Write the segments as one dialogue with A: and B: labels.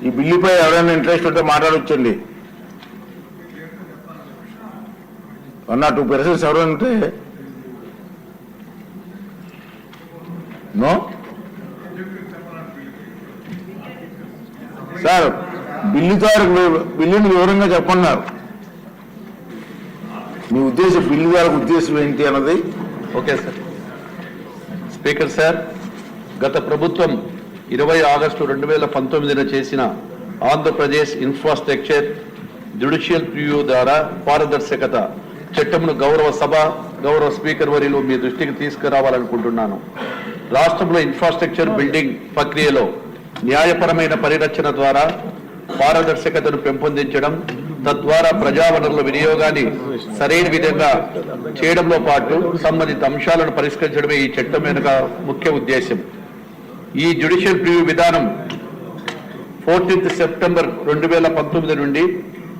A: ఈ బిల్లుపై ఎవరైనా ఇంట్రెస్ట్ ఉంటే మాట్లాడొచ్చండి. 1 or 2 persons ఎవరైనా ఉంటే నో సార్ బిల్లుని వివరంగా చెప్పన్నారు. మీ ఉద్దేశం బిల్లు ద్వారా ఉద్దేశం ఏంటి అన్నది.
B: Okay sir. స్పీకర్ సార్, గత ప్రభుత్వం 20 ఆగస్టు 2019 చేసిన ఆంధ్రప్రదేశ్ ఇన్ఫ్రాస్ట్రక్చర్ జ్యుడిషియల్ ప్రివ్యూ ద్వారా పారదర్శకత చట్టంను గౌరవ సభ గౌరవ స్పీకర్ వర్యులు మీ దృష్టికి తీసుకురావాలనుకుంటున్నాను. రాష్ట్రంలో ఇన్ఫ్రాస్ట్రక్చర్ బిల్డింగ్ ప్రక్రియలో న్యాయపరమైన పరిరక్షణ ద్వారా పారదర్శకతను పెంపొందించడం, తద్వారా ప్రజా వనరుల వినియోగాన్ని సరైన విధంగా చేయడంలో పాటు సంబంధిత అంశాలను పరిష్కరించడమే ఈ చట్టం వెనుక ముఖ్య ఉద్దేశం. ఈ జ్యుడిషియల్ ప్రివ్యూ విధానం 14 సెప్టెంబర్ 2019 నుండి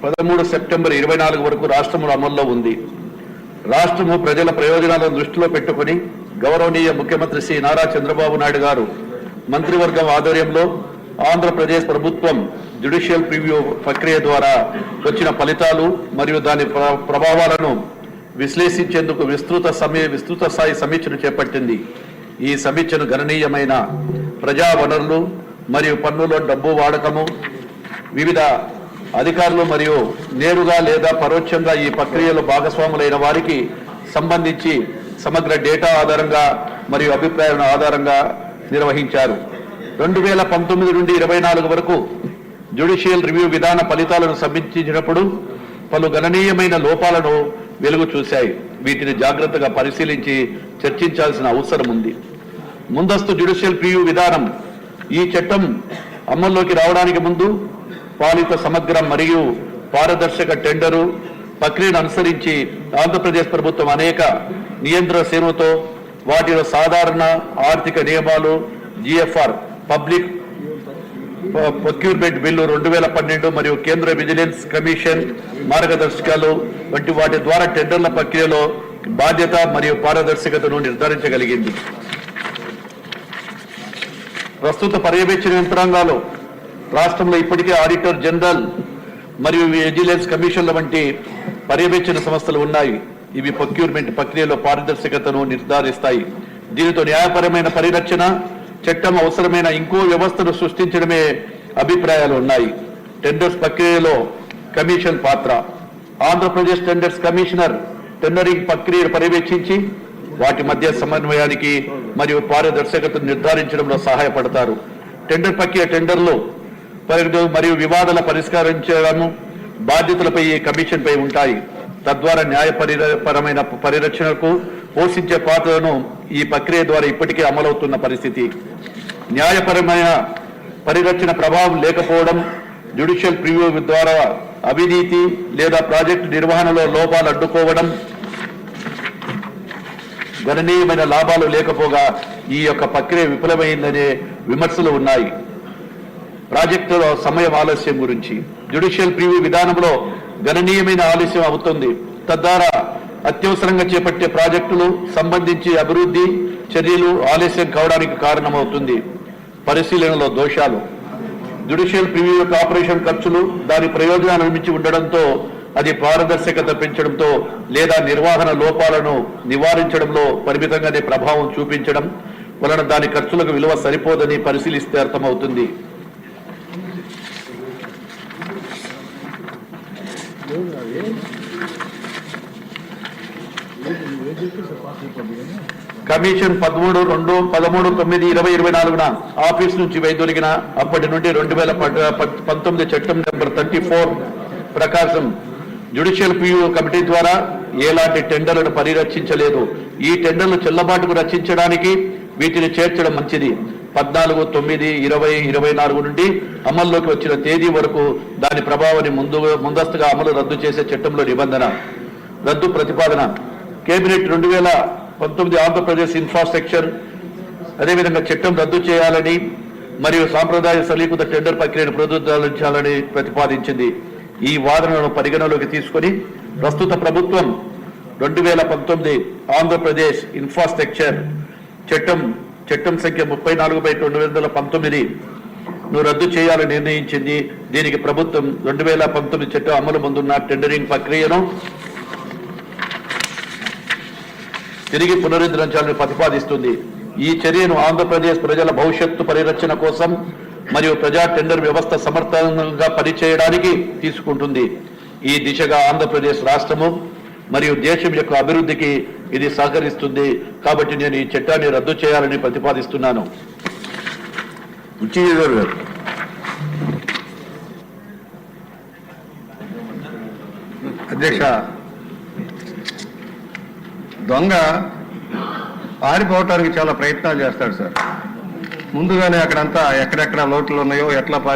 B: 13 సెప్టెంబర్ 2024 వరకు రాష్ట్రంలో అమల్లో ఉంది. రాష్ట్రము ప్రజల ప్రయోజనాలను దృష్టిలో పెట్టుకుని గౌరవనీయ ముఖ్యమంత్రి శ్రీ నారా చంద్రబాబు నాయుడు గారు మంత్రివర్గం ఆధ్వర్యంలో ఆంధ్రప్రదేశ్ ప్రభుత్వం జ్యుడిషియల్ ప్రివ్యూ ప్రక్రియ ద్వారా వచ్చిన ఫలితాలు మరియు దాని ప్రభావాలను విశ్లేషించేందుకు విస్తృత స్థాయి సమీక్షను చేపట్టింది. ఈ సమీక్షను గణనీయమైన ప్రజా వనరులు మరియు పన్నుల డబ్బు వాడకము, వివిధ అధికారులు మరియు నేరుగా లేదా పరోక్షంగా ఈ ప్రక్రియలో భాగస్వాములైన వారికి సంబంధించి సమగ్ర డేటా ఆధారంగా మరియు అభిప్రాయాల ఆధారంగా నిర్వహించారు. 2019 నుండి 24 వరకు జ్యుడిషియల్ రివ్యూ విధాన ఫలితాలను సమీక్షించినప్పుడు పలు గణనీయమైన లోపాలను వెలుగు చూశాయి. వీటిని జాగ్రత్తగా పరిశీలించి చర్చించాల్సిన అవసరం ఉంది. ముందస్తు జ్యుడిషియల్ ప్రివ్యూ విధానం ఈ చట్టం అమల్లోకి రావడానికి ముందు పాలిత సమగ్ర మరియు పారదర్శక టెండరు ప్రక్రియను అనుసరించి ఆంధ్రప్రదేశ్ ప్రభుత్వం అనేక నియంత్రణ సేవలతో వాటిలో సాధారణ ఆర్థిక నియమాలు, జిఎఫ్ఆర్ పబ్లిక్ ప్రొక్యూర్మెంట్ బిల్లు 2012 మరియు కేంద్ర విజిలెన్స్ కమిషన్ మార్గదర్శకాలు వంటి వాటి ద్వారా టెండర్ల ప్రక్రియలో బాధ్యత మరియు పారదర్శకతను నిర్ధారించగలిగింది. ప్రస్తుత పర్యవేక్షణ యంత్రాంగాలు రాష్ట్రంలో ఇప్పటికే ఆడిటర్ జనరల్ మరియు విజిలెన్స్ కమిషన్ల వంటి పర్యవేక్షణ సంస్థలు ఉన్నాయి. ఇవి ప్రొక్యూర్మెంట్ ప్రక్రియలో పారదర్శకతను నిర్ధారిస్తాయి. దీనితో న్యాయపరమైన పరిరక్షణ చట్టం అవసరమైన ఇంకో వ్యవస్థను సృష్టించడమే అభిప్రాయాలు ఉన్నాయి. టెండర్స్ ప్రక్రియలో కమిషన్ పాత్ర. ఆంధ్రప్రదేశ్ టెండర్స్ కమిషనర్ టెండరింగ్ ప్రక్రియను పర్యవేక్షించి వాటి మధ్య సమన్వయానికి మరియు పారదర్శకతను నిర్ధారించడంలో సహాయపడతారు. టెండర్ ప్రక్రియ టెండర్లు మరియు వివాదాల పరిష్కరించడం బాధ్యతలపై ఈ కమిషన్ పై ఉంటాయి. తద్వారా న్యాయపరమైన పరిరక్షణకు పోషించే పాత్రను ఈ ప్రక్రియ ద్వారా ఇప్పటికే అమలవుతున్న పరిస్థితి. న్యాయపరమైన పరిరక్షణ ప్రభావం లేకపోవడం, జ్యుడిషియల్ ప్రివ్యూ ద్వారా అవినీతి లేదా ప్రాజెక్టు నిర్వహణలో లోపాలు అడ్డుకోవడం, గణనీయమైన లాభాలు లేకపోగా ఈ యొక్క ప్రక్రియ విఫలమైందనే విమర్శలు ఉన్నాయి. ప్రాజెక్టులో సమయం ఆలస్యం గురించి జ్యుడిషియల్ ప్రివ్యూ విధానంలో గణనీయమైన ఆలస్యం అవుతుంది. తద్వారా అత్యవసరంగా చేపట్టే ప్రాజెక్టులు సంబంధించి అభివృద్ధి చర్యలు ఆలస్యం కావడానికి కారణమవుతుంది. పరిశీలనలో దోషాలు. జ్యుడిషియల్ ప్రివ్యూ యొక్క ఆపరేషన్ ఖర్చులు దాని ప్రయోజనాలను మించి ఉండడంతో అది పారదర్శకత పెంచడంతో లేదా నిర్వహణ లోపాలను నివారించడంలో పరిమితంగానే ప్రభావం చూపించడం వలన దాని ఖర్చులకు విలువ సరిపోదని పరిశీలిస్తే అర్థమవుతుంది. కమిషన్ 13/2/13/9/2024 ఆఫీస్ నుంచి వైదొలిగిన అప్పటి నుండి 2019 చట్టం నెంబర్ 34 ప్రకాశం జ్యుడిషియల్ ప్రివ్యూ కమిటీ ద్వారా ఎలాంటి టెండర్లను పరిరక్షించలేదు. ఈ టెండర్లు చెల్లబాటుకు రక్షించడానికి వీటిని చేర్చడం మంచిది. 14/9/2024 నుండి అమల్లోకి వచ్చిన తేదీ వరకు దాని ప్రభావాన్ని ముందస్తుగా అమలు రద్దు చేసే చట్టంలో నిబంధన. రద్దు ప్రతిపాదన. కేబినెట్ 2019 ఆంధ్రప్రదేశ్ ఇన్ఫ్రాస్ట్రక్చర్ అదేవిధంగా చట్టం రద్దు చేయాలని మరియు సాంప్రదాయ సలీకృత టెండర్ ప్రక్రియను పునరుద్ధరించాలని ప్రతిపాదించింది. ఈ వాదనను పరిగణలోకి తీసుకొని ప్రస్తుత ప్రభుత్వం 2019 ఆంధ్రప్రదేశ్ ఇన్ఫ్రాస్ట్రక్చర్ చట్టం సంఖ్య 34/2019 ను రద్దు చేయాలని నిర్ణయించింది. దీనికి ప్రభుత్వం 2019 చట్టం అమలు ముందున్న టెండరింగ్ ప్రక్రియను తిరిగి పునరుద్ధరించాలని ప్రతిపాదిస్తుంది. ఈ చర్యను ఆంధ్రప్రదేశ్ ప్రజల భవిష్యత్తు పరిరక్షణ కోసం మరియు ప్రజా టెండర్ వ్యవస్థ సమర్థంగా పనిచేయడానికి తీసుకుంటుంది. ఈ దిశగా ఆంధ్రప్రదేశ్ రాష్ట్రము మరియు దేశం యొక్క అభివృద్ధికి ఇది సహకరిస్తుంది. కాబట్టి నేను ఈ చట్టాన్ని రద్దు చేయాలని ప్రతిపాదిస్తున్నాను.
A: బుచ్చిగీధర్ గారు.
C: అధ్యక్ష, దొంగ పారిపోవటానికి చాలా ప్రయత్నాలు చేస్తాడు సార్. ముందుగానే అక్కడంతా ఎక్కడెక్కడ లోట్లు ఉన్నాయో ఎట్లా